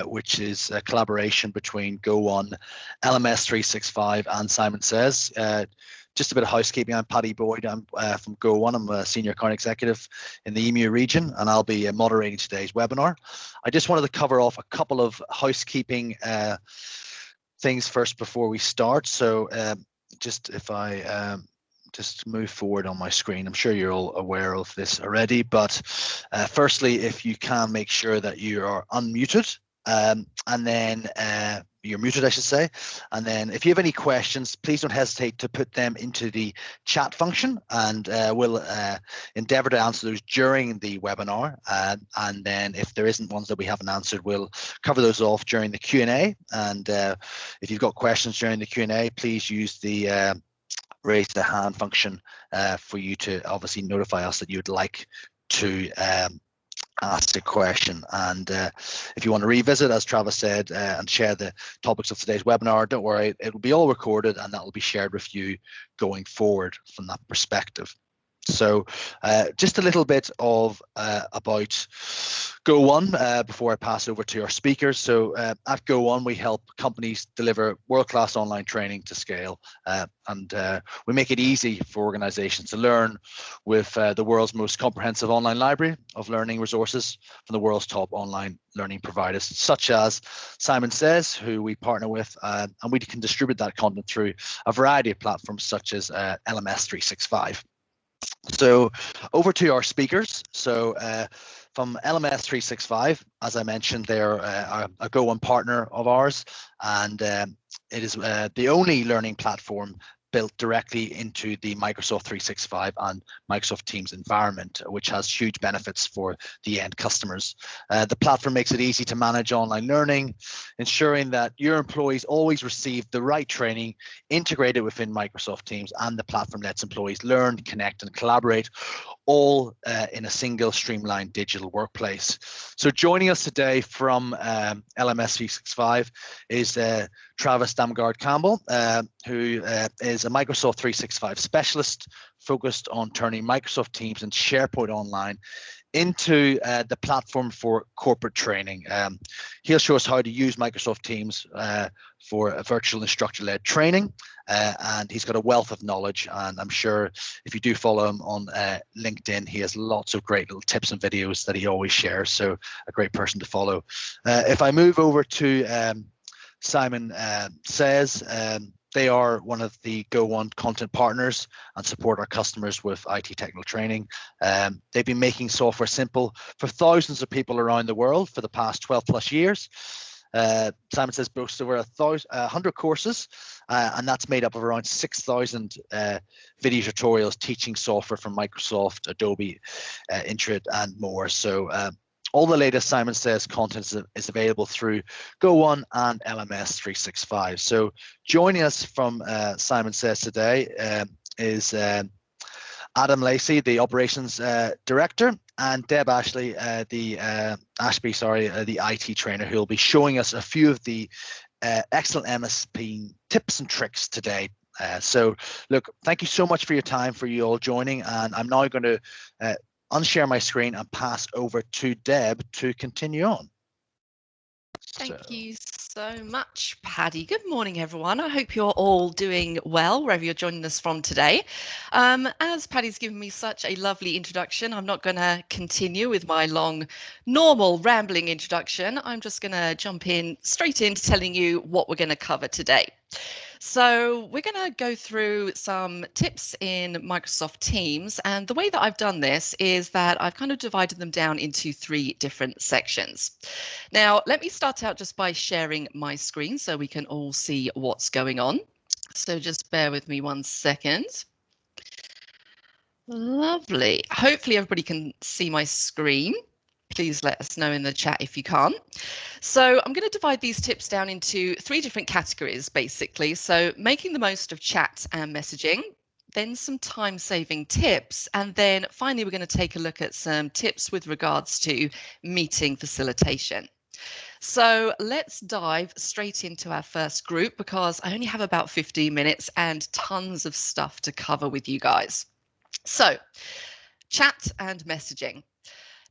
which is a collaboration between Go1, LMS 365 and Simon Says. Just a bit of housekeeping. I'm Paddy Boyd. I'm from Go1. I'm a senior account executive in the EMEA region, and I'll be moderating today's webinar. I just wanted to cover off a couple of housekeeping things first before we start. So just if I just move forward on my screen, I'm sure you're all aware of this already, but firstly, if you can make sure that you are unmuted, and then you're muted, I should say. And then if you have any questions, please don't hesitate to put them into the chat function, and we'll endeavor to answer those during the webinar. And then if there isn't ones that we haven't answered, we'll cover those off during the Q&A. And if you've got questions during the Q&A, please use the raise the hand function for you to obviously notify us that you'd like to ask a question. And if you want to revisit, as Travis said, and share the topics of today's webinar, don't worry, it will be all recorded and that will be shared with you going forward from that perspective. So just a little bit of about Go1 before I pass over to our speakers. So at Go1, we help companies deliver world-class online training to scale, and we make it easy for organizations to learn with the world's most comprehensive online library of learning resources from the world's top online learning providers, such as Simon Says, who we partner with, and we can distribute that content through a variety of platforms such as LMS 365. So over to our speakers. So from LMS 365, as I mentioned, they're a Go1 partner of ours, and it is the only learning platform built directly into the Microsoft 365 and Microsoft Teams environment, which has huge benefits for the end customers. The platform makes it easy to manage online learning, ensuring that your employees always receive the right training integrated within Microsoft Teams, and the platform lets employees learn, connect, and collaborate all in a single streamlined digital workplace. So joining us today from LMS 365 is Travis Damgard-Campbell, who is a Microsoft 365 specialist focused on turning Microsoft Teams and SharePoint Online into the platform for corporate training. He'll show us how to use Microsoft Teams for a virtual instructor-led training, and he's got a wealth of knowledge, and I'm sure if you do follow him on LinkedIn, he has lots of great little tips and videos that he always shares, so a great person to follow. If I move over to Simon Says, they are one of the Go1 content partners and support our customers with IT technical training. They've been making software simple for thousands of people around the world for the past 12 plus years. Simon Says boasts over 100 courses, and that's made up of around 6,000 video tutorials teaching software from Microsoft, Adobe, Intuit, and more. So all the latest Simon Says content is available through Go1 and LMS 365. So joining us from Simon Says today is Adam Lacey, the operations director, and Deb Ashby, the IT trainer, who will be showing us a few of the excellent MSP tips and tricks today. So look, thank you so much for your time, for you all joining, and I'm now going to unshare my screen and pass over to Deb to continue on. Thank you so much, Paddy. Good morning, everyone. I hope you're all doing well wherever you're joining us from today. As Paddy's given me such a lovely introduction, I'm not going to continue with my long, normal rambling introduction. I'm just going to jump in straight into telling you what we're going to cover today. So we're going to go through some tips in Microsoft Teams, and the way that I've done this is that I've kind of divided them down into 3 different sections. Now, let me start out just by sharing my screen so we can all see what's going on. So just bear with me 1 second. Lovely. Hopefully everybody can see my screen. Please let us know in the chat if you can't. So I'm going to divide these tips down into 3 different categories, basically. So making the most of chat and messaging, then some time-saving tips, and then finally we're going to take a look at some tips with regards to meeting facilitation. So let's dive straight into our first group, because I only have about 15 minutes and tons of stuff to cover with you guys. So chat and messaging.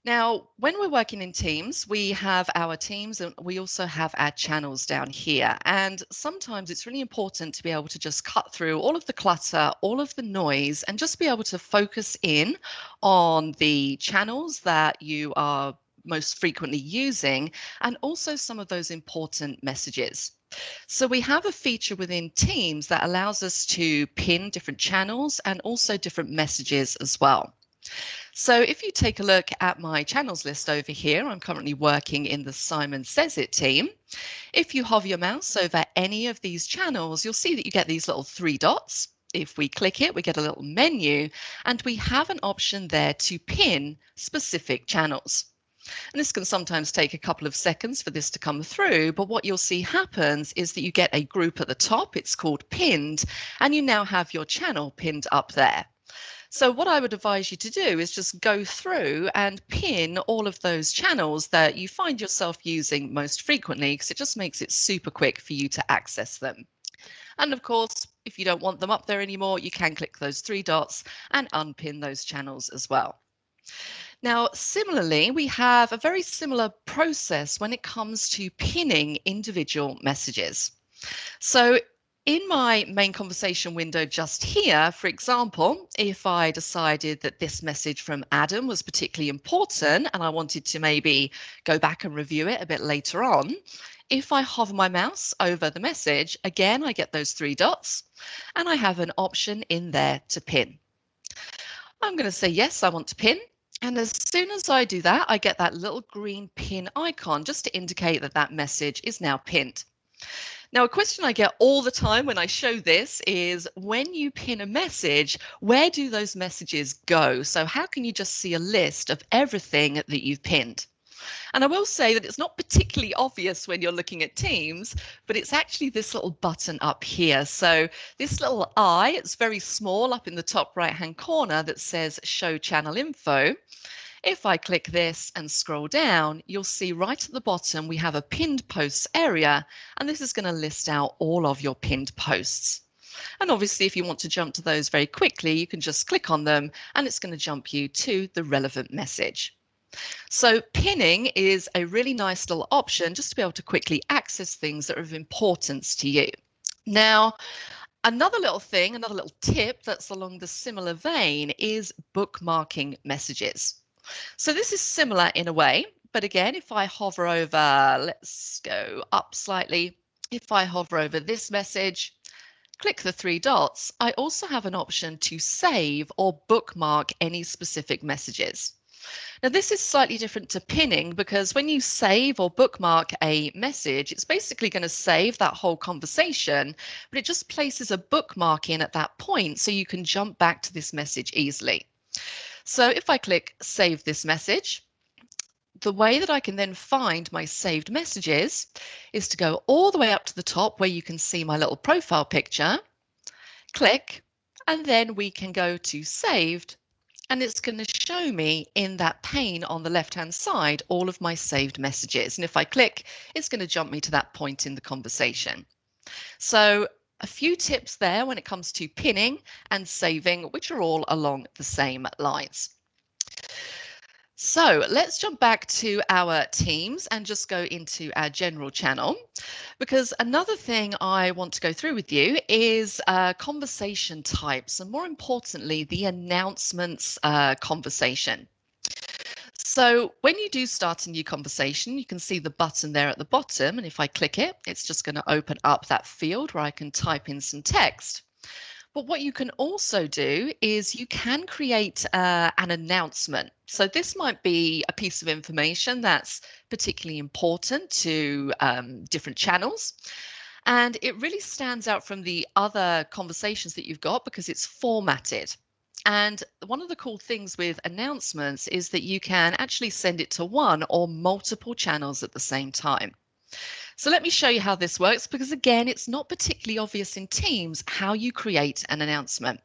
Now, when we're working in teams, we have our teams and we also have our channels down here. And sometimes it's really important to be able to just cut through all of the clutter, all of the noise, and just be able to focus in on the channels that you are most frequently using, and also some of those important messages. So we have a feature within Teams that allows us to pin different channels and also different messages as well. So if you take a look at my channels list over here, I'm currently working in the Simon Says It team. If you hover your mouse over any of these channels, you'll see that you get these little three dots. If we click it, we get a little menu, and we have an option there to pin specific channels. And this can sometimes take a couple of seconds for this to come through, but what you'll see happens is that you get a group at the top, it's called pinned, and you now have your channel pinned up there. So what I would advise you to do is just go through and pin all of those channels that you find yourself using most frequently, because it just makes it super quick for you to access them. And of course, if you don't want them up there anymore, you can click those three dots and unpin those channels as well. Now, similarly, we have a very similar process when it comes to pinning individual messages. So in my main conversation window just here, for example, if I decided that this message from Adam was particularly important and I wanted to maybe go back and review it a bit later on, if I hover my mouse over the message, again, I get those three dots and I have an option in there to pin. I'm going to say, yes, I want to pin. And as soon as I do that, I get that little green pin icon just to indicate that that message is now pinned. Now, a question I get all the time when I show this is, when you pin a message, where do those messages go? So how can you just see a list of everything that you've pinned? And I will say that it's not particularly obvious when you're looking at Teams, but it's actually this little button up here. So this little eye, it's very small up in the top right-hand corner that says Show Channel Info. If I click this and scroll down, you'll see right at the bottom we have a pinned posts area, and this is going to list out all of your pinned posts. And obviously, if you want to jump to those very quickly, you can just click on them and it's going to jump you to the relevant message. So pinning is a really nice little option just to be able to quickly access things that are of importance to you. Now, another little thing, another little tip that's along the similar vein is bookmarking messages. So this is similar in a way, but again, if I hover over, let's go up slightly. If I hover over this message, click the three dots, I also have an option to save or bookmark any specific messages. Now, this is slightly different to pinning, because when you save or bookmark a message, it's basically going to save that whole conversation, but it just places a bookmark in at that point so you can jump back to this message easily. So if I click Save this message, the way that I can then find my saved messages is to go all the way up to the top where you can see my little profile picture, click, and then we can go to Saved, and it's going to show me in that pane on the left-hand side all of my saved messages. And if I click, it's going to jump me to that point in the conversation. So a few tips there when it comes to pinning and saving, which are all along the same lines. So let's jump back to our teams and just go into our general channel, because another thing I want to go through with you is conversation types, and more importantly, the announcements conversation. So when you do start a new conversation, you can see the button there at the bottom, and if I click it, it's just going to open up that field where I can type in some text. But what you can also do is you can create an announcement. So this might be a piece of information that's particularly important to different channels. And it really stands out from the other conversations that you've got because it's formatted. And one of the cool things with announcements is that you can actually send it to one or multiple channels at the same time. So let me show you how this works, because again, it's not particularly obvious in Teams how you create an announcement.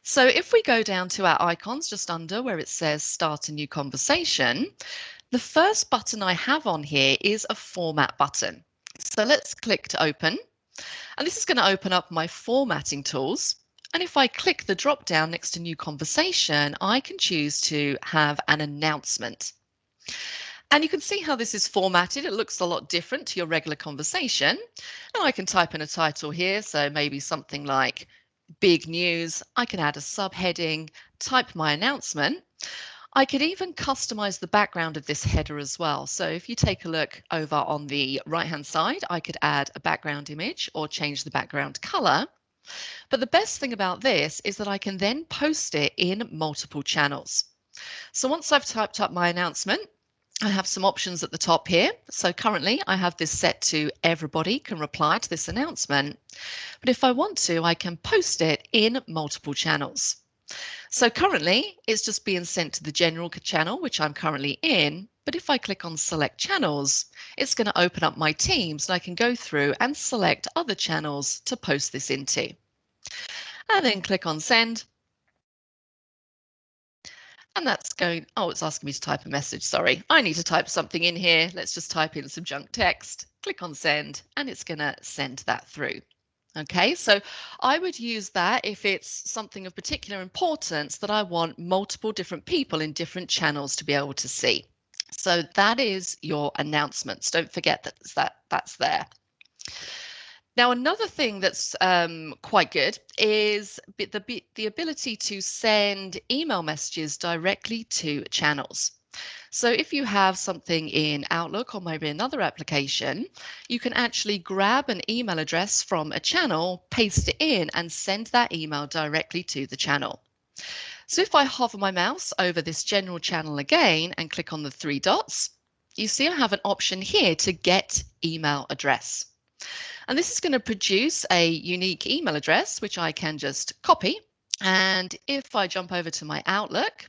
So if we go down to our icons just under where it says Start a New Conversation, the first button I have on here is a Format button. So let's click to open. And this is going to open up my formatting tools. And if I click the drop down next to new conversation, I can choose to have an announcement. And you can see how this is formatted. It looks a lot different to your regular conversation. And I can type in a title here, so maybe something like big news. I can add a subheading, type my announcement. I could even customize the background of this header as well. So if you take a look over on the right-hand side, I could add a background image or change the background color. But the best thing about this is that I can then post it in multiple channels. So once I've typed up my announcement, I have some options at the top here. So currently I have this set to everybody can reply to this announcement. But if I want to, I can post it in multiple channels. So currently it's just being sent to the general channel, which I'm currently in. But if I click on select channels, it's going to open up my Teams and I can go through and select other channels to post this into. And then click on send. And that's going, oh, it's asking me to type a message. Sorry, I need to type something in here. Let's just type in some junk text, click on send, and it's going to send that through. Okay, so I would use that if it's something of particular importance that I want multiple different people in different channels to be able to see. So that is your announcements. Don't forget that's there. Now, another thing that's quite good is the ability to send email messages directly to channels. So if you have something in Outlook or maybe another application, you can actually grab an email address from a channel, paste it in, and send that email directly to the channel. So if I hover my mouse over this general channel again and click on the three dots, you see I have an option here to get email address. And this is going to produce a unique email address, which I can just copy. And if I jump over to my Outlook,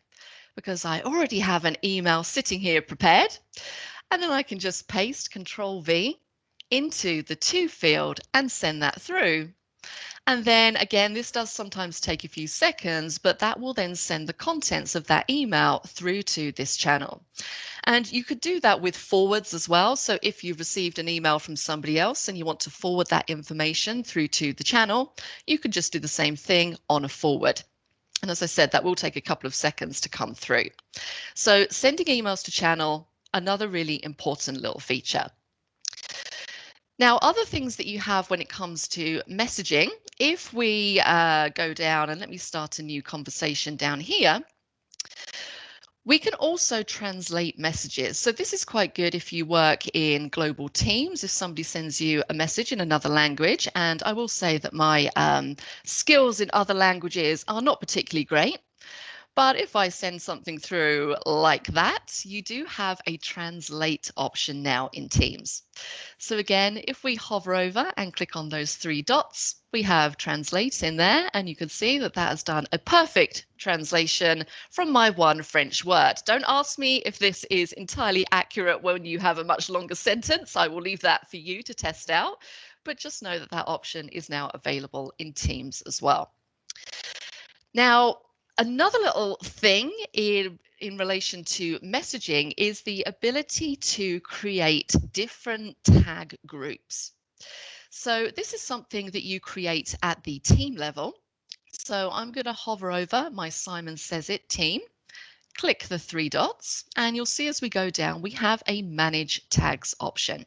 because I already have an email sitting here prepared, and then I can just paste Control V into the to field and send that through. And then again, this does sometimes take a few seconds, but that will then send the contents of that email through to this channel. And you could do that with forwards as well. So if you've received an email from somebody else and you want to forward that information through to the channel, you could just do the same thing on a forward. And as I said, that will take a couple of seconds to come through. So sending emails to channel, another really important little feature. Now, other things that you have when it comes to messaging, if we go down and let me start a new conversation down here, we can also translate messages. So this is quite good if you work in global teams, if somebody sends you a message in another language. And I will say that my skills in other languages are not particularly great. But if I send something through like that, you do have a translate option now in Teams. So again, if we hover over and click on those three dots, we have translate in there, and you can see that that has done a perfect translation from my one French word. Don't ask me if this is entirely accurate when you have a much longer sentence. I will leave that for you to test out, but just know that that option is now available in Teams as well. Now, another little thing in relation to messaging is the ability to create different tag groups. So this is something that you create at the team level. So I'm going to hover over my Simon Says It team, click the three dots, and you'll see as we go down, we have a Manage Tags option.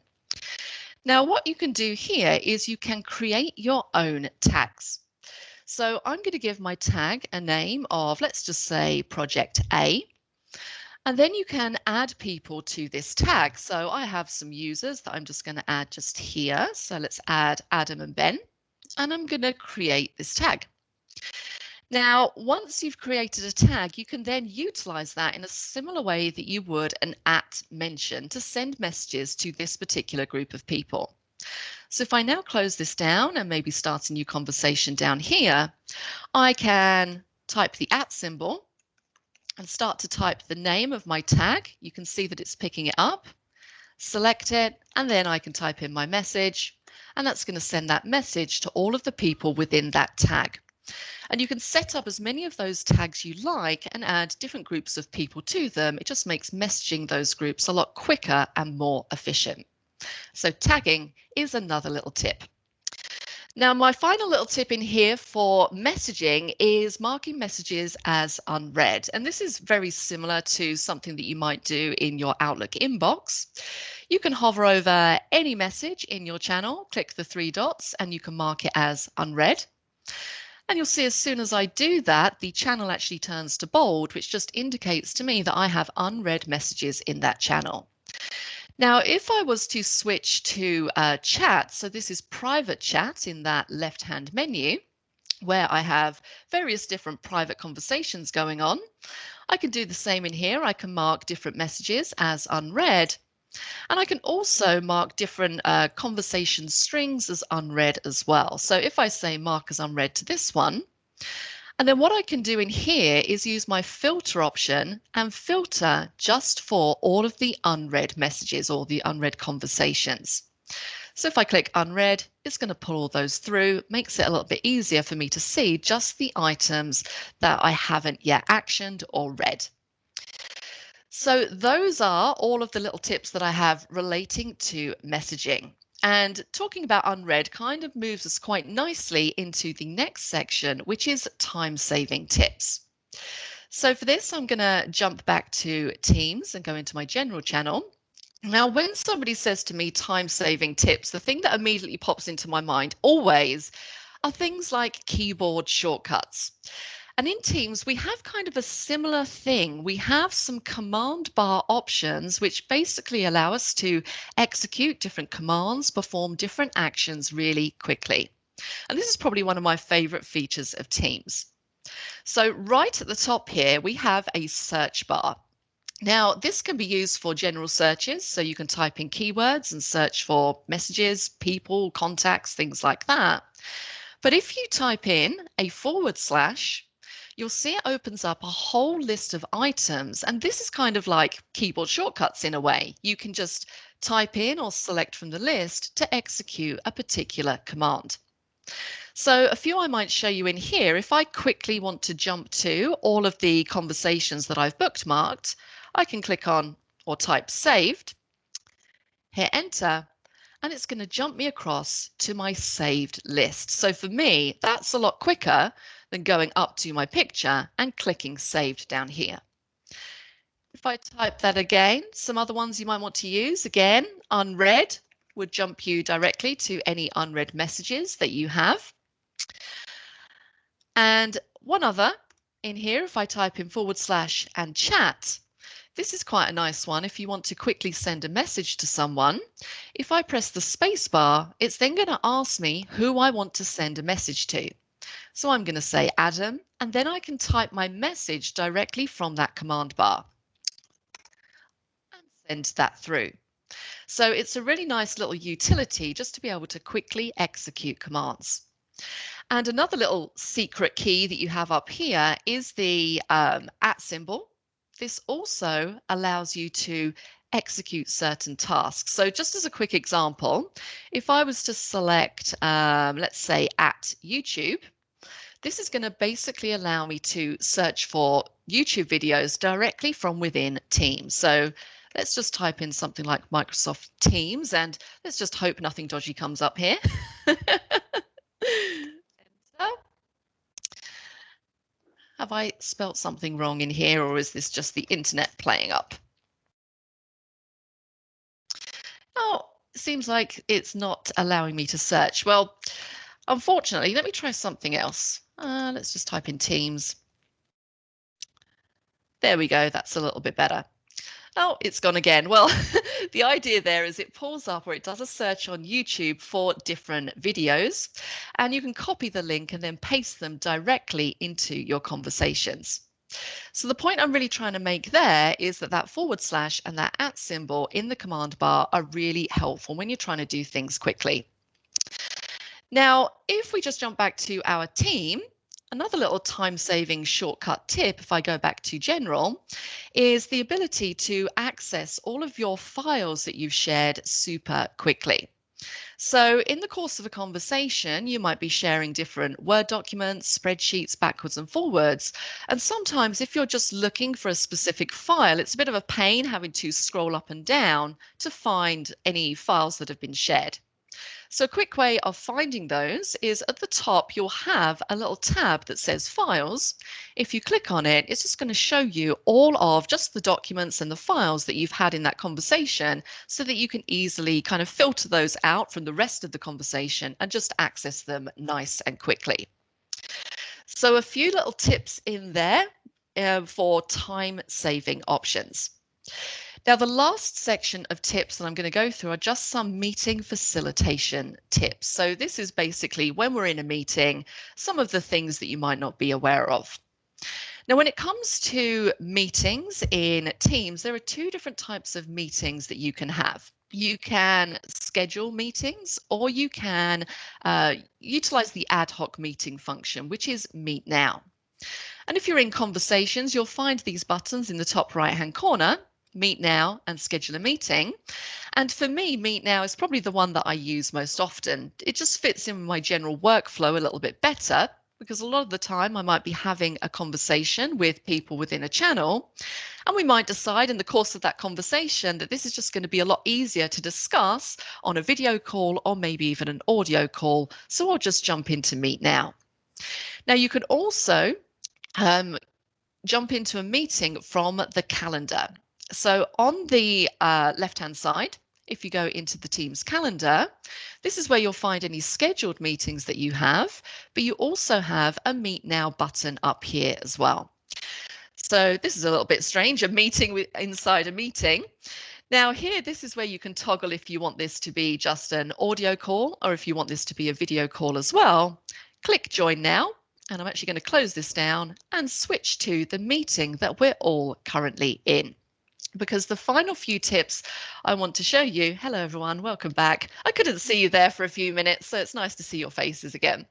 Now, what you can do here is you can create your own tags. So I'm going to give my tag a name of, let's just say, Project A. And then you can add people to this tag. So I have some users that I'm just going to add just here. So let's add Adam and Ben. And I'm going to create this tag. Now, once you've created a tag, you can then utilize that in a similar way that you would an @ mention to send messages to this particular group of people. So if I now close this down and maybe start a new conversation down here, I can type the @ symbol and start to type the name of my tag. You can see that it's picking it up, select it, and then I can type in my message, and that's going to send that message to all of the people within that tag. And you can set up as many of those tags you like and add different groups of people to them. It just makes messaging those groups a lot quicker and more efficient. So tagging is another little tip. Now, my final little tip in here for messaging is marking messages as unread. And this is very similar to something that you might do in your Outlook inbox. You can hover over any message in your channel, click the three dots, and you can mark it as unread. And you'll see as soon as I do that, the channel actually turns to bold, which just indicates to me that I have unread messages in that channel. Now, if I was to switch to chat, so this is private chat in that left-hand menu, where I have various different private conversations going on, I can do the same in here. I can mark different messages as unread, and I can also mark different conversation strings as unread as well. So if I say mark as unread to this one, and then what I can do in here is use my filter option and filter just for all of the unread messages or the unread conversations. So if I click unread, it's going to pull all those through, makes it a little bit easier for me to see just the items that I haven't yet actioned or read. So those are all of the little tips that I have relating to messaging. And talking about unread kind of moves us quite nicely into the next section, which is time-saving tips. So for this, I'm going to jump back to Teams and go into my general channel. Now, when somebody says to me time-saving tips, the thing that immediately pops into my mind always are things like keyboard shortcuts. And in Teams, we have kind of a similar thing. We have some command bar options, which basically allow us to execute different commands, perform different actions really quickly. And this is probably one of my favorite features of Teams. So right at the top here, we have a search bar. Now, this can be used for general searches, so you can type in keywords and search for messages, people, contacts, things like that. But if you type in a /, you'll see it opens up a whole list of items, and this is kind of like keyboard shortcuts in a way. You can just type in or select from the list to execute a particular command. So a few I might show you in here. If I quickly want to jump to all of the conversations that I've bookmarked, I can click on or type saved, hit enter, and it's going to jump me across to my saved list. So for me, that's a lot quicker than going up to my picture and clicking saved down here. If I type that again, some other ones you might want to use, again, unread would jump you directly to any unread messages that you have. And one other in here, if I type in / and chat, this is quite a nice one. If you want to quickly send a message to someone, if I press the space bar, it's then going to ask me who I want to send a message to. So I'm going to say Adam, and then I can type my message directly from that command bar and send that through. So it's a really nice little utility just to be able to quickly execute commands. And another little secret key that you have up here is the @ symbol. This also allows you to execute certain tasks. So just as a quick example, if I was to select, let's say @YouTube, this is going to basically allow me to search for YouTube videos directly from within Teams. So let's just type in something like Microsoft Teams, and let's just hope nothing dodgy comes up here. Have I spelt something wrong in here, or is this just the internet playing up? Oh, it seems like it's not allowing me to search. Well, unfortunately, let me try something else. Let's just type in Teams. There we go. That's a little bit better. Oh, it's gone again. Well, the idea there is it pulls up, or it does a search on YouTube for different videos, and you can copy the link and then paste them directly into your conversations. So the point I'm really trying to make there is that that / and that @ symbol in the command bar are really helpful when you're trying to do things quickly. Now, if we just jump back to our team, another little time-saving shortcut tip, if I go back to general, is the ability to access all of your files that you've shared super quickly. So in the course of a conversation, you might be sharing different Word documents, spreadsheets, backwards and forwards. And sometimes if you're just looking for a specific file, it's a bit of a pain having to scroll up and down to find any files that have been shared. So a quick way of finding those is at the top, you'll have a little tab that says Files. If you click on it, it's just going to show you all of just the documents and the files that you've had in that conversation so that you can easily kind of filter those out from the rest of the conversation and just access them nice and quickly. So a few little tips in there for time-saving options. Now, the last section of tips that I'm going to go through are just some meeting facilitation tips. So this is basically when we're in a meeting, some of the things that you might not be aware of. Now, when it comes to meetings in Teams, there are two different types of meetings that you can have. You can schedule meetings or you can utilize the ad hoc meeting function, which is Meet Now. And if you're in conversations, you'll find these buttons in the top right-hand corner, Meet Now and Schedule a Meeting. And for me, Meet Now is probably the one that I use most often. It just fits in my general workflow a little bit better because a lot of the time I might be having a conversation with people within a channel, and we might decide in the course of that conversation that this is just going to be a lot easier to discuss on a video call or maybe even an audio call. So I'll just jump into Meet Now. Now you can also jump into a meeting from the calendar. So on the left-hand side, if you go into the Teams calendar, this is where you'll find any scheduled meetings that you have, but you also have a Meet Now button up here as well. So this is a little bit strange, a meeting inside a meeting. Now here, this is where you can toggle if you want this to be just an audio call or if you want this to be a video call as well. Click Join Now. And I'm actually going to close this down and switch to the meeting that we're all currently in. Because the final few tips I want to show you, hello everyone, welcome back. I couldn't see you there for a few minutes, so it's nice to see your faces again.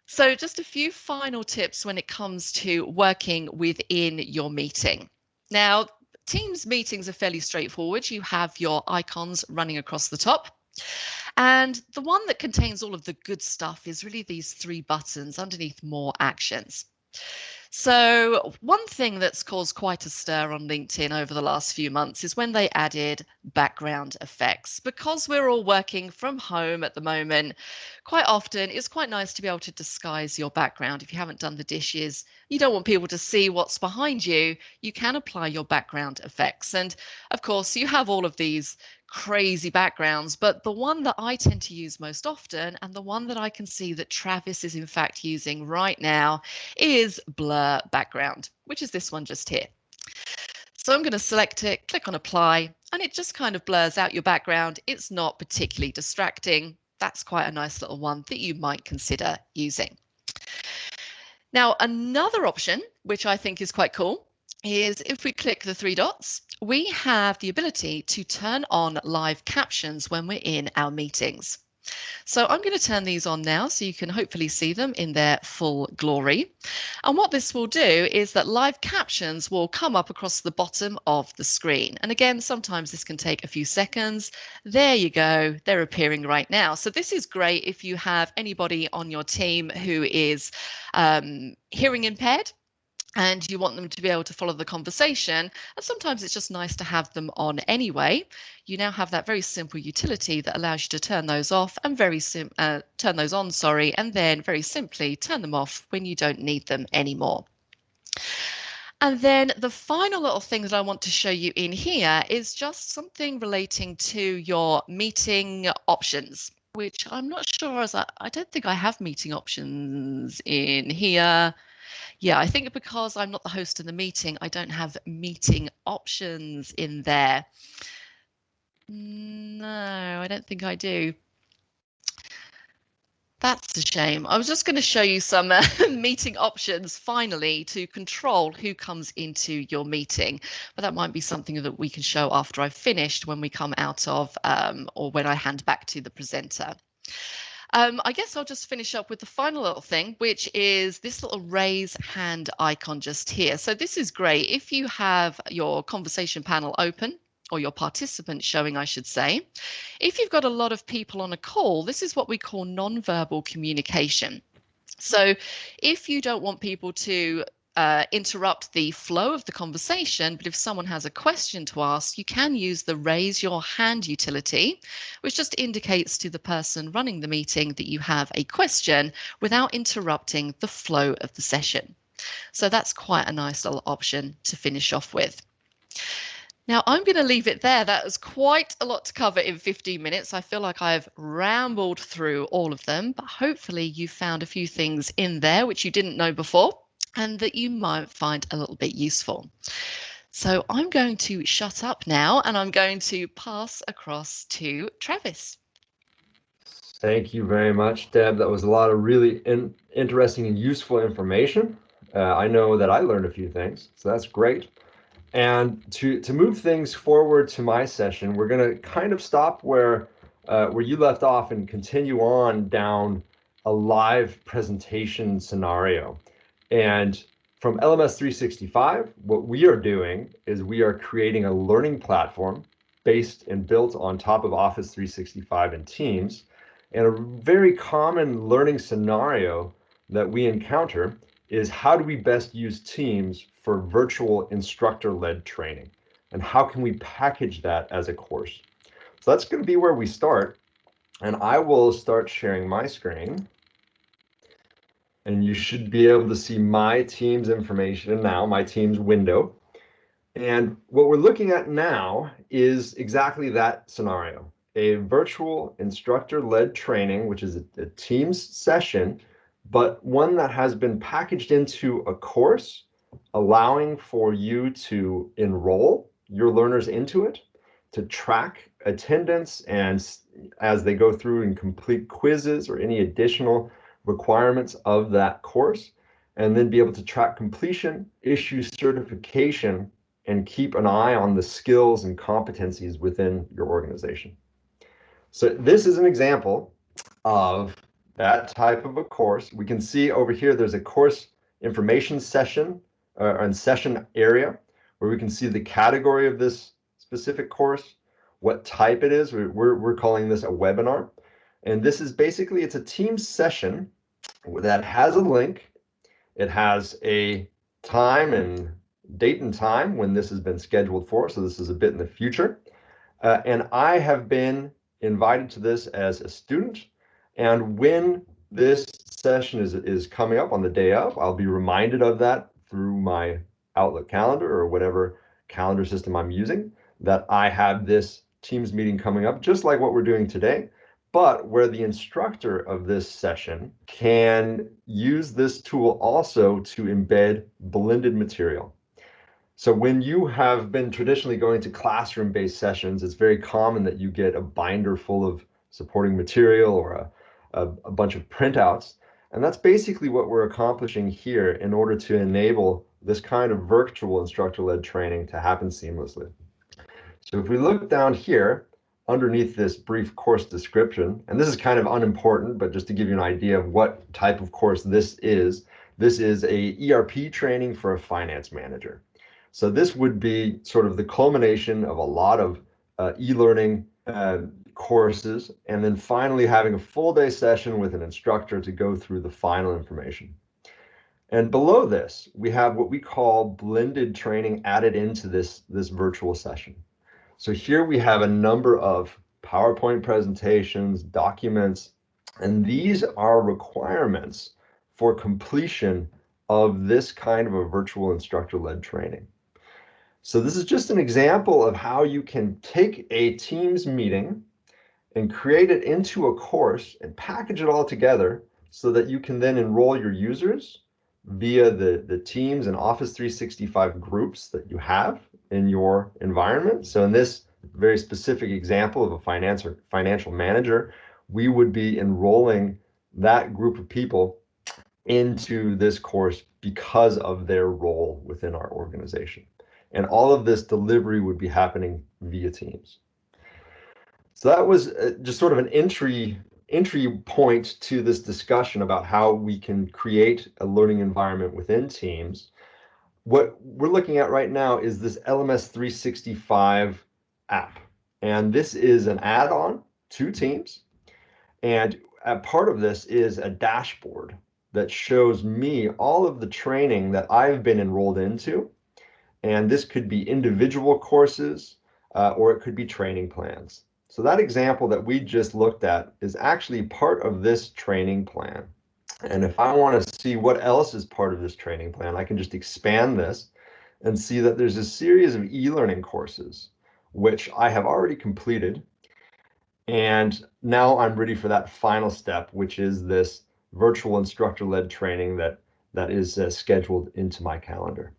So just a few final tips when it comes to working within your meeting. Now, Teams meetings are fairly straightforward. You have your icons running across the top. And the one that contains all of the good stuff is really these three buttons underneath More Actions. So one thing that's caused quite a stir on LinkedIn over the last few months is when they added background effects. Because we're all working from home at the moment, quite often it's quite nice to be able to disguise your background. If you haven't done the dishes, you don't want people to see what's behind you, you can apply your background effects. And of course, you have all of these crazy backgrounds, but the one that I tend to use most often and the one that I can see that Travis is in fact using right now is blur background, which is this one just here. So I'm going to select it, click on apply, and it just kind of blurs out your background. It's not particularly distracting. That's quite a nice little one that you might consider using. Now, another option, which I think is quite cool, is if we click the three dots, we have the ability to turn on live captions when we're in our meetings. So I'm going to turn these on now so you can hopefully see them in their full glory. And what this will do is that live captions will come up across the bottom of the screen. And again, sometimes this can take a few seconds. There you go. They're appearing right now. So this is great if you have anybody on your team who is hearing impaired and you want them to be able to follow the conversation. And sometimes it's just nice to have them on anyway. You now have that very simple utility that allows you to turn those off and turn those on, and then very simply turn them off when you don't need them anymore. And then the final little thing that I want to show you in here is just something relating to your meeting options, which I'm not sure as I don't think I have meeting options in here. Yeah, I think because I'm not the host in the meeting, I don't have meeting options in there. No, I don't think I do. That's a shame. I was just going to show you some meeting options finally to control who comes into your meeting, but that might be something that we can show after I've finished when we come out of or when I hand back to the presenter. I guess I'll just finish up with the final little thing, which is this little raise hand icon just here. So this is great if you have your conversation panel open, or your participants showing, I should say. If you've got a lot of people on a call, this is what we call non-verbal communication. So if you don't want people to interrupt the flow of the conversation, but if someone has a question to ask, you can use the raise your hand utility, which just indicates to the person running the meeting that you have a question without interrupting the flow of the session. So that's quite a nice little option to finish off with. Now, I'm going to leave it there. That was quite a lot to cover in 15 minutes. I feel like I've rambled through all of them, but hopefully you found a few things in there which you didn't know before and that you might find a little bit useful. So I'm going to shut up now and I'm going to pass across to Travis. Thank you very much, Deb. That was a lot of really interesting and useful information. I know that I learned a few things, so that's great. And to move things forward to my session, we're going to kind of stop where you left off and continue on down a live presentation scenario. And from LMS 365, what we are doing is we are creating a learning platform based and built on top of Office 365 and Teams. And a very common learning scenario that we encounter is how do we best use Teams for virtual instructor-led training? And how can we package that as a course? So that's going to be where we start. And I will start sharing my screen. And you should be able to see my Teams information now, my Teams window. And what we're looking at now is exactly that scenario, a virtual instructor-led training, which is a Teams session, but one that has been packaged into a course, allowing for you to enroll your learners into it, to track attendance and as they go through and complete quizzes or any additional requirements of that course, and then be able to track completion, issue certification, and keep an eye on the skills and competencies within your organization. So this is an example of that type of a course. We can see over here, there's a course information session and session area where we can see the category of this specific course, what type it is. We're calling this a webinar. And this is basically, it's a Teams session that has a link. It has a time and date and time when this has been scheduled for. So this is a bit in the future. And I have been invited to this as a student. And when this session is coming up on the day of, I'll be reminded of that through my Outlook calendar or whatever calendar system I'm using, that I have this Teams meeting coming up, just like what we're doing today, but where the instructor of this session can use this tool also to embed blended material. So when you have been traditionally going to classroom-based sessions, it's very common that you get a binder full of supporting material or a bunch of printouts. And that's basically what we're accomplishing here in order to enable this kind of virtual instructor-led training to happen seamlessly. So if we look down here, underneath this brief course description, and this is kind of unimportant, but just to give you an idea of what type of course this is a ERP training for a finance manager. So this would be sort of the culmination of a lot of e-learning courses, and then finally having a full day session with an instructor to go through the final information. And below this, we have what we call blended training added into this virtual session. So here we have a number of PowerPoint presentations, documents, and these are requirements for completion of this kind of a virtual instructor-led training. So this is just an example of how you can take a Teams meeting and create it into a course and package it all together so that you can then enroll your users via the Teams and Office 365 groups that you have in your environment. So in this very specific example of a financial manager, we would be enrolling that group of people into this course because of their role within our organization. And all of this delivery would be happening via Teams. So that was just sort of an entry point to this discussion about how we can create a learning environment within Teams. What we're looking at right now is this LMS 365 app. And this is an add-on to Teams. And a part of this is a dashboard that shows me all of the training that I've been enrolled into. And this could be individual courses, or it could be training plans. So that example that we just looked at is actually part of this training plan. And if I want to see what else is part of this training plan, I can just expand this and see that there's a series of e-learning courses, which I have already completed. And now I'm ready for that final step, which is this virtual instructor-led training that is scheduled into my calendar.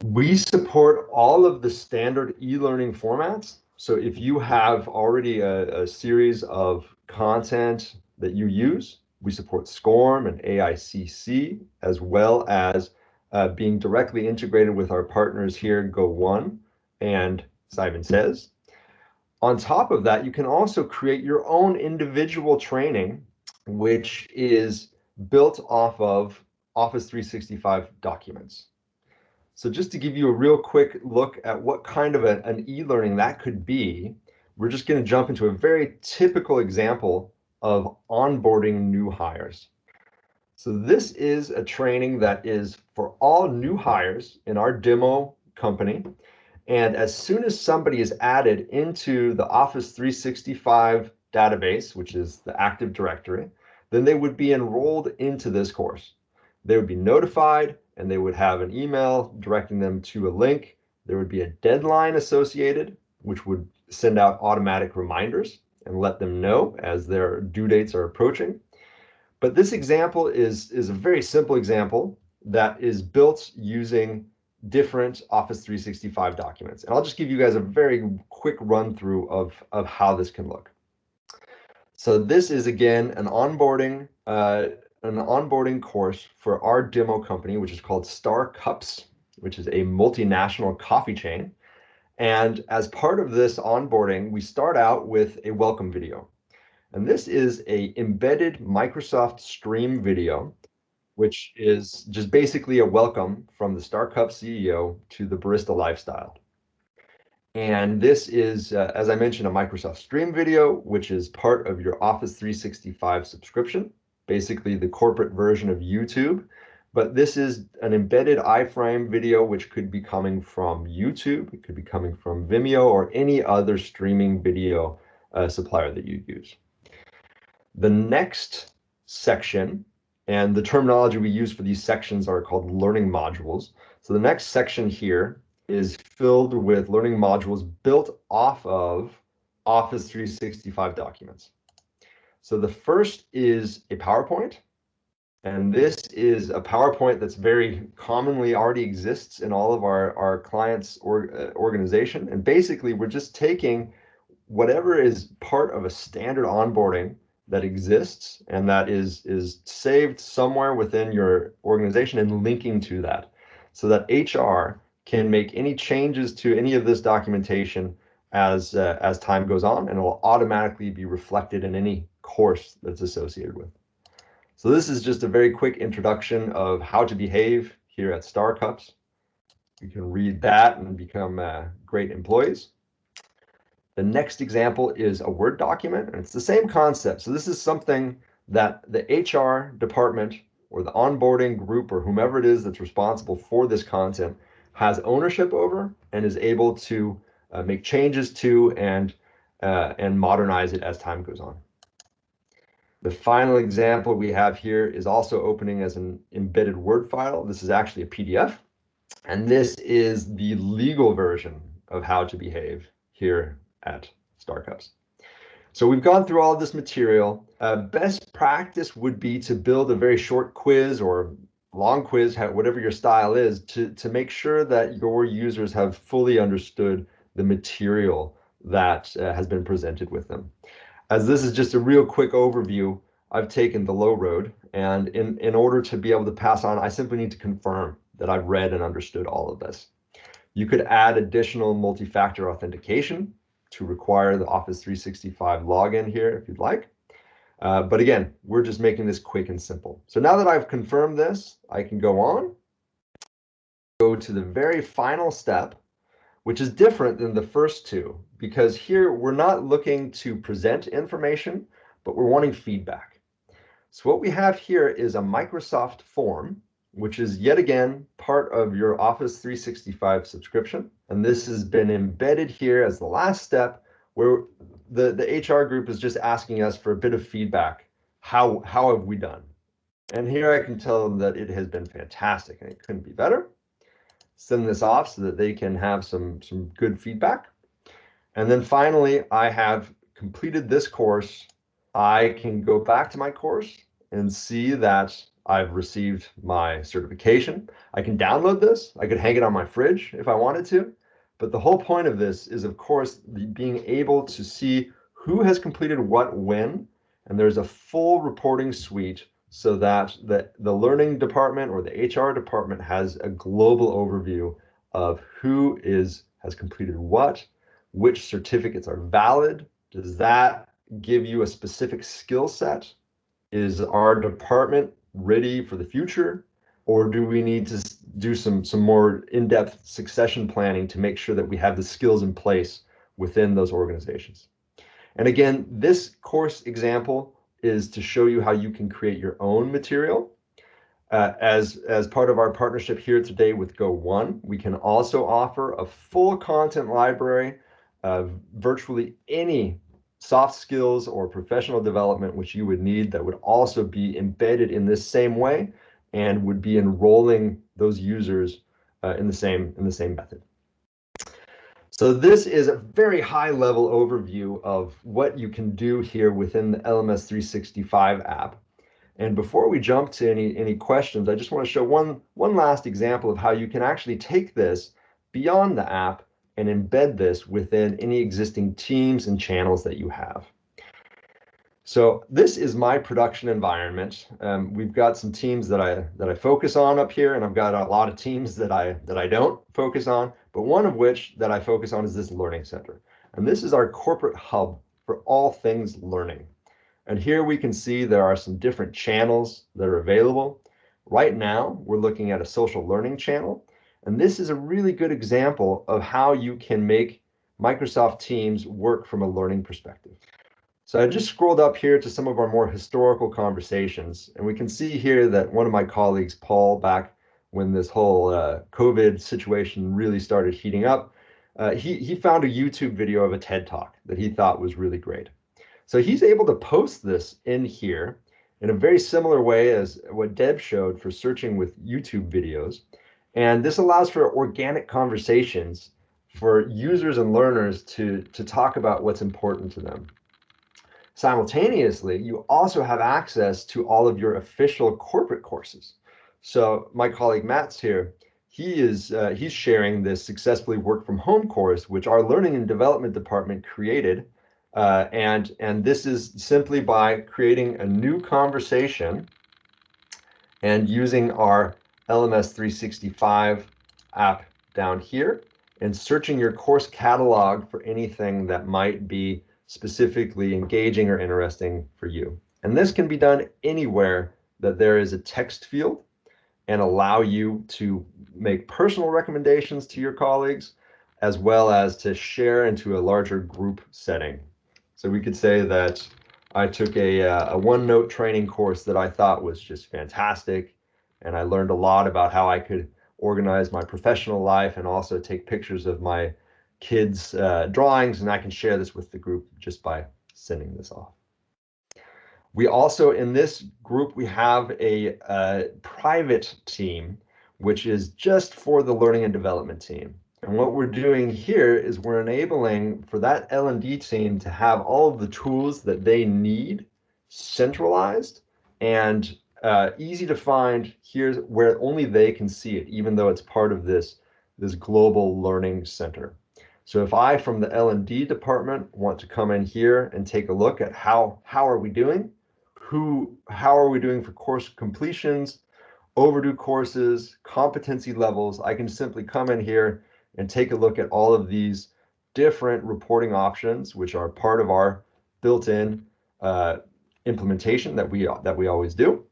We support all of the standard e-learning formats. So if you have already a series of content that you use, we support SCORM and AICC, as well as being directly integrated with our partners here, Go1 and Simon Says. On top of that, you can also create your own individual training, which is built off of Office 365 documents. So just to give you a real quick look at what kind of an e-learning that could be, we're just going to jump into a very typical example of onboarding new hires. So this is a training that is for all new hires in our demo company. And as soon as somebody is added into the Office 365 database, which is the Active Directory, then they would be enrolled into this course. They would be notified, and they would have an email directing them to a link. There would be a deadline associated, which would send out automatic reminders and let them know as their due dates are approaching. But this example is a very simple example that is built using different Office 365 documents. And I'll just give you guys a very quick run through of how this can look. So this is, again, an onboarding course for our demo company, which is called Star Cups, which is a multinational coffee chain. And as part of this onboarding, we start out with a welcome video. And this is a embedded Microsoft Stream video, which is just basically a welcome from the Star Cup CEO to the barista lifestyle. And this is, as I mentioned, a Microsoft Stream video, which is part of your Office 365 subscription, basically the corporate version of YouTube. But this is an embedded iframe video, which could be coming from YouTube, it could be coming from Vimeo, or any other streaming video supplier that you use. The next section, and the terminology we use for these sections are called learning modules. So the next section here is filled with learning modules built off of Office 365 documents. So the first is a PowerPoint, and this is a PowerPoint that's very commonly already exists in all of our clients' organization. And basically, we're just taking whatever is part of a standard onboarding that exists and that is saved somewhere within your organization and linking to that, so that HR can make any changes to any of this documentation as time goes on, and it will automatically be reflected in any course that's associated with. So this is just a very quick introduction of how to behave here at Star Cups. You can read that and become great employees. The next example is a Word document, and it's the same concept. So this is something that the HR department or the onboarding group or whomever it is that's responsible for this content has ownership over and is able to make changes to and modernize it as time goes on. The final example we have here is also opening as an embedded Word file. This is actually a PDF, and this is the legal version of how to behave here at Star Cups. So we've gone through all of this material. Best practice would be to build a very short quiz or long quiz, whatever your style is, to make sure that your users have fully understood the material that has been presented with them. As this is just a real quick overview, I've taken the low road, and in order to be able to pass on, I simply need to confirm that I've read and understood all of this. You could add additional multi-factor authentication to require the Office 365 login here if you'd like. But again, we're just making this quick and simple. So now that I've confirmed this, I can go to the very final step, which is different than the first two, because here we're not looking to present information, but we're wanting feedback. So what we have here is a Microsoft form, which is yet again part of your Office 365 subscription. And this has been embedded here as the last step, where the HR group is just asking us for a bit of feedback. How have we done? And here I can tell them that it has been fantastic and it couldn't be better. Send this off so that they can have some good feedback. And then finally, I have completed this course. I can go back to my course and see that I've received my certification. I can download this. I could hang it on my fridge if I wanted to. But the whole point of this is, of course, being able to see who has completed what when. And there's a full reporting suite so that the learning department or the HR department has a global overview of who has completed what, which certificates are valid. Does that give you a specific skill set? Is our department ready for the future? Or do we need to do some more in-depth succession planning to make sure that we have the skills in place within those organizations? And again, this course example is to show you how you can create your own material. As part of our partnership here today with Go1, we can also offer a full content library of virtually any soft skills or professional development which you would need that would also be embedded in this same way and would be enrolling those users in the same method. So this is a very high level overview of what you can do here within the LMS 365 app. And before we jump to any questions, I just want to show one last example of how you can actually take this beyond the app and embed this within any existing teams and channels that you have. So this is my production environment. We've got some teams that I focus on up here, and I've got a lot of teams that I don't focus on, but one of which that I focus on is this learning center. And this is our corporate hub for all things learning. And here we can see there are some different channels that are available. Right now, we're looking at a social learning channel. And this is a really good example of how you can make Microsoft Teams work from a learning perspective. So I just scrolled up here to some of our more historical conversations, and we can see here that one of my colleagues, Paul, back when this whole COVID situation really started heating up, he found a YouTube video of a TED Talk that he thought was really great. So he's able to post this in here in a very similar way as what Deb showed for searching with YouTube videos. And this allows for organic conversations for users and learners to talk about what's important to them. Simultaneously, you also have access to all of your official corporate courses. So my colleague Matt's here. He's sharing this Successfully Work from Home course, which our Learning and Development Department created. And this is simply by creating a new conversation and using our LMS 365 app down here and searching your course catalog for anything that might be specifically engaging or interesting for you. And this can be done anywhere that there is a text field and allow you to make personal recommendations to your colleagues, as well as to share into a larger group setting. So we could say that I took a OneNote training course that I thought was just fantastic, and I learned a lot about how I could organize my professional life and also take pictures of my kids' drawings, and I can share this with the group just by sending this off. We also, in this group, we have a private team, which is just for the learning and development team. And what we're doing here is we're enabling for that L&D team to have all of the tools that they need centralized and easy to find. Here's where only they can see it, even though it's part of this global learning center. So if I, from the L&D department, want to come in here and take a look at how are we doing, how are we doing for course completions, overdue courses, competency levels, I can simply come in here and take a look at all of these different reporting options, which are part of our built-in implementation that we always do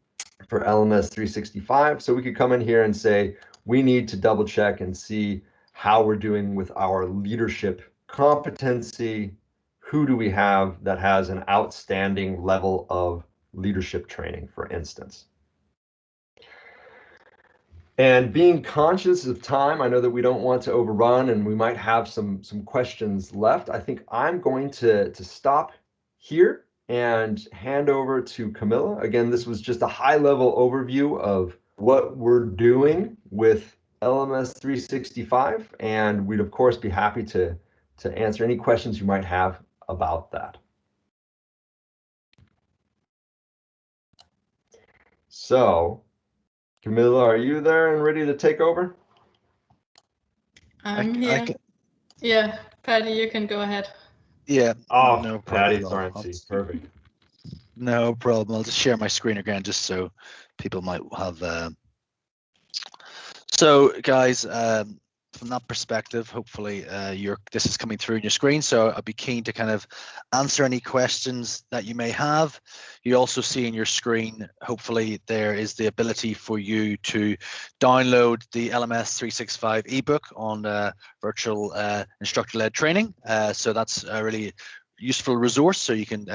for LMS 365. So we could come in here and say, we need to double check and see how we're doing with our leadership competency. Who do we have that has an outstanding level of leadership training, for instance. And being conscious of time, I know that we don't want to overrun and we might have some questions left. I think I'm going to stop here and hand over to Camilla. Again, this was just a high-level overview of what we're doing with LMS 365, and we'd of course be happy to answer any questions you might have about that. So, Camilla, are you there and ready to take over? I'm here. Yeah, Patty, you can go ahead. Yeah. Oh, no problem. Patty Thorncy, perfect. No problem. I'll just share my screen again, just so people might have. So, guys, from that perspective, hopefully this is coming through on your screen. So I'd be keen to kind of answer any questions that you may have. You also see in your screen, hopefully there is the ability for you to download the LMS 365 ebook on virtual instructor-led training. So that's a really useful resource. So you can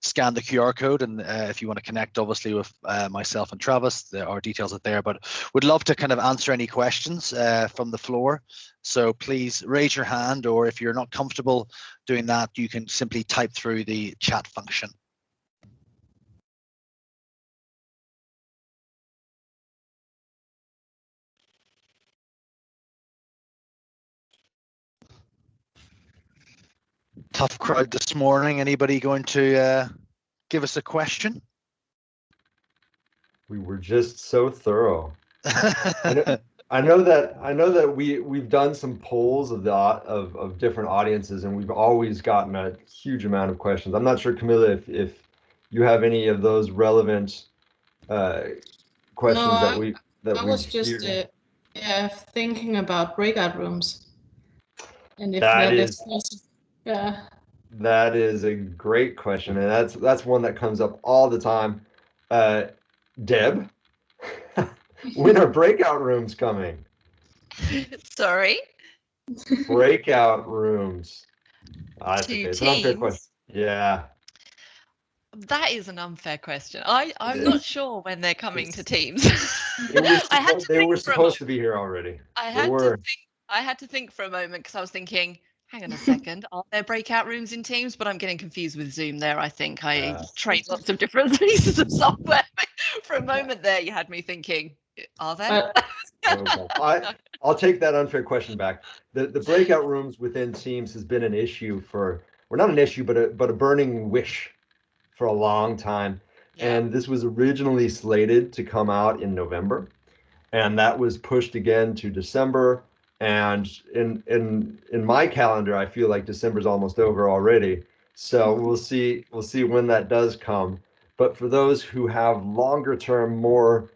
scan the QR code, and if you want to connect obviously with myself and Travis, our details are there, but would love to kind of answer any questions from the floor. So please raise your hand, or if you're not comfortable doing that, you can simply type through the chat function. Tough crowd this morning. Anybody going to give us a question? We were just so thorough. I know that we've done some polls of different audiences, and we've always gotten a huge amount of questions. I'm not sure, Camilla, if you have any of those relevant questions No, that I we was just thinking about breakout rooms, and if that that is yeah. That is a great question, and that's one that comes up all the time. Deb, when are breakout rooms coming? Sorry. Breakout rooms. To Okay. It's an unfair Teams. question. Yeah. That is an unfair question. I'm not sure when they're coming to Teams. They were supposed to be here already. I had to think for a moment, because I was thinking, hang on a second, are there breakout rooms in Teams? But I'm getting confused with Zoom there. I think I trained lots of different pieces of software. For a moment there, you had me thinking, are there? Okay. I'll take that unfair question back. The breakout rooms within Teams has been an issue not an issue, but a burning wish for a long time. Yeah. And this was originally slated to come out in November, and that was pushed again to December. And in my calendar, I feel like December's almost over already. So we'll see when that does come. But for those who have longer term, more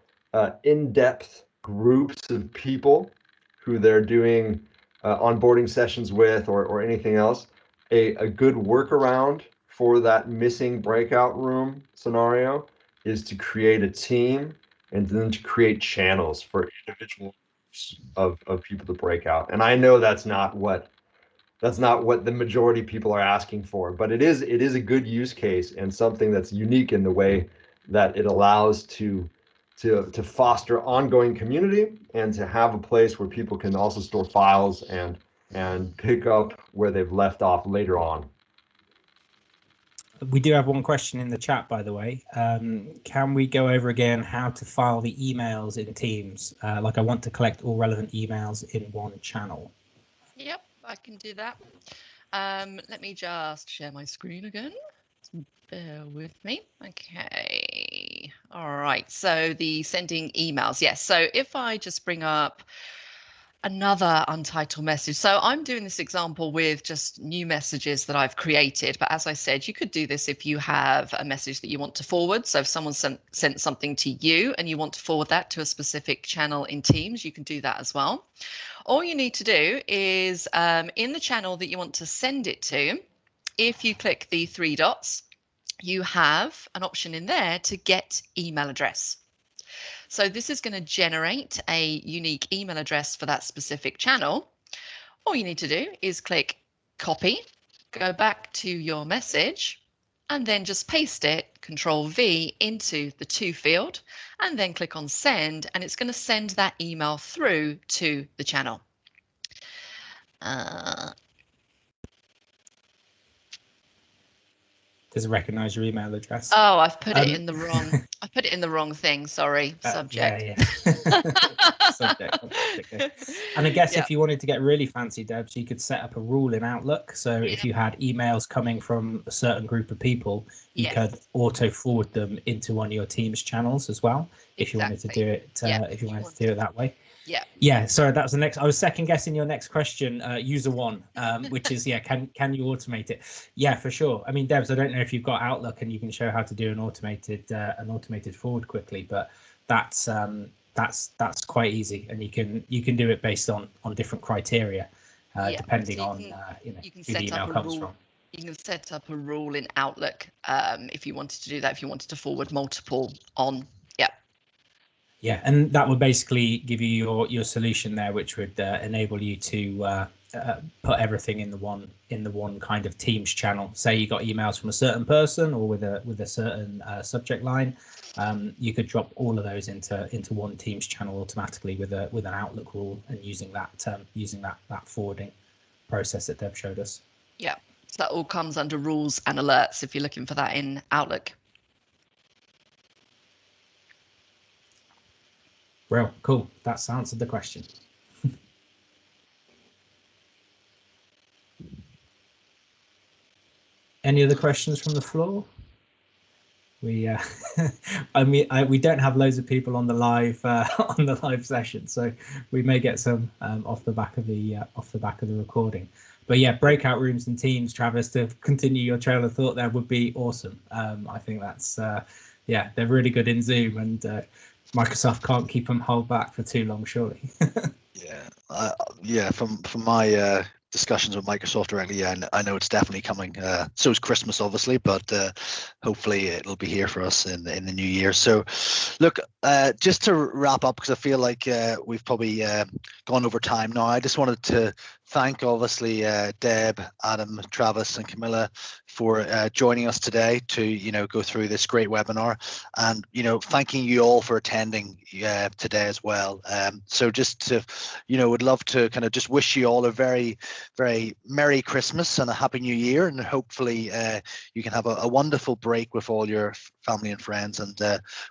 in-depth groups of people who they're doing onboarding sessions with, or anything else, a good workaround for that missing breakout room scenario is to create a team and then to create channels for individual groups of people to break out. And I know that's not what the majority of people are asking for, but it is a good use case and something that's unique in the way that it allows to foster ongoing community and to have a place where people can also store files and pick up where they've left off later on. We do have one question in the chat, by the way. Can we go over again how to file the emails in Teams? Like, I want to collect all relevant emails in one channel. Yep, I can do that. Let me just share my screen again. Bear with me. Okay. All right. So the sending emails. Yes. So if I just bring up another untitled message. So I'm doing this example with just new messages that I've created. But as I said, you could do this if you have a message that you want to forward. So if someone sent something to you and you want to forward that to a specific channel in Teams, you can do that as well. All you need to do is in the channel that you want to send it to, if you click the three dots, you have an option in there to get email address. So this is going to generate a unique email address for that specific channel. All you need to do is click copy, go back to your message, and then just paste it, Control V, into the to field, and then click on send, and it's going to send that email through to the channel. Does it recognize your email address? Oh, I've put it in the wrong. I put it in the wrong thing. Sorry, subject. Yeah. Subject. Okay. And I guess Yep. if you wanted to get really fancy, Debs, you could set up a rule in Outlook. So if you had emails coming from a certain group of people, you could auto forward them into one of your Teams channels as well. If you wanted to do it, if you wanted to do it that way. Yeah. Yeah. Sorry, that was the next. I was second guessing your next question, user one, which is can you automate it? Yeah, for sure. I mean, Debs, I don't know if you've got Outlook and you can show how to do an automated forward quickly, but that's quite easy, and you can do it based on different criteria, depending on who the email comes from. You can set up a rule in Outlook if you wanted to do that. If you wanted to forward multiple on. Yeah, and that would basically give you your solution there, which would enable you to put everything in the one kind of Teams channel. Say you got emails from a certain person or with a certain subject line, you could drop all of those into one Teams channel automatically with an Outlook rule, and using that forwarding process that Deb showed us. Yeah, so that all comes under rules and alerts if you're looking for that in Outlook. Well, cool. That's answered the question. Any other questions from the floor? We, I mean, we don't have loads of people on the live session, so we may get some off the back of the recording. But yeah, breakout rooms and Teams, Travis, to continue your trail of thought there would be awesome. I think that's they're really good in Zoom, and Microsoft can't keep them held back for too long, surely. From my discussions with Microsoft directly, I know it's definitely coming. So is Christmas, obviously, but hopefully it'll be here for us in the new year. So, look, just to wrap up, because I feel like we've probably gone over time now. I just wanted to thank, obviously, Deb, Adam, Travis, and Camilla for joining us today to go through this great webinar, and thanking you all for attending today as well. So just to would love to kind of just wish you all a very, very Merry Christmas and a Happy New Year, and hopefully you can have a wonderful break with all your family and friends, and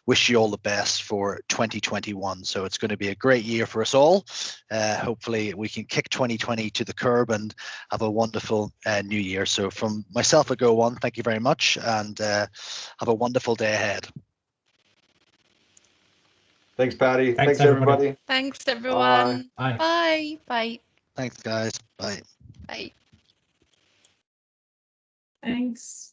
wish you all the best for 2021. So it's going to be a great year for us all. Hopefully we can kick 2020 to the curb and have a wonderful new year. So from myself at Go One, thank you very much, and have a wonderful day ahead. Thanks, Patty. Thanks everybody. Thanks, everyone. Bye. Bye. Bye. Thanks, guys. Bye. Bye. Thanks.